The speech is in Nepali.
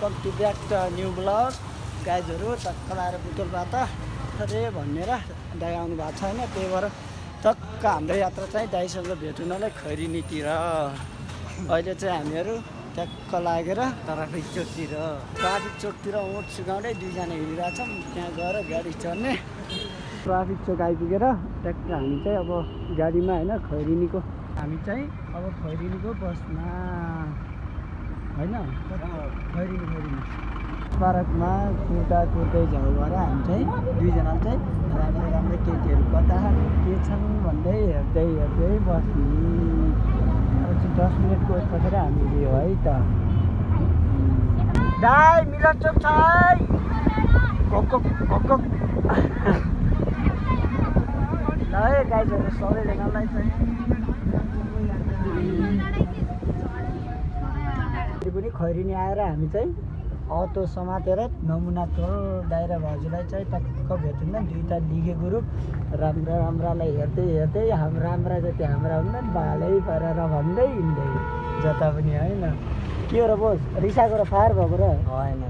Welcome to back to new blog गाइजहरू। टक्क लाएर बुटोलबाट अरे भनेर दाइ आउनु भएको छैन, त्यही भएर टक्क हाम्रो यात्रा चाहिँ दाइसँग भेट हुनलाई खैरिनीतिर। अहिले चाहिँ हामीहरू टक्क लागेर ट्राफिक चोकतिर ओठ सुगाउँदै दुईजना हिँडिरहेछौँ। त्यहाँ गएर गाडी चढ्ने। ट्राफिक चोक आइपुगेर ट्याक्क हामी चाहिँ अब गाडीमा होइन खैरिनीको हामी चाहिँ अब खैरिनीको बसमा होइन खैरिनी पार्कमा कुर्दै जाउँ भएर हामी चाहिँ दुईजना चाहिँ राम्रो केटीहरू कता के छन् भन्दै हेर्दै बस्ने। अब चाहिँ 10 मिनटको पछाडि हामी लियो है त। दाइ मिलन चोक छ है ल है गाइजहरू सबैजनालाई चाहिँ पनि खैरिनी आएर हामी चाहिँ अटो समातेर नमुना टोल दाइरा भाउजूलाई चाहिँ टक्क भेटिन्न। दुईवटा लिगे ग्रुप राम्रालाई हेर्दै हाम्रा जति हाम्रा हुन्न बालै परेर भन्दै हिँड्दै जता पनि होइन। के हो र बोस रिसाएको र फायर भएको र होइन।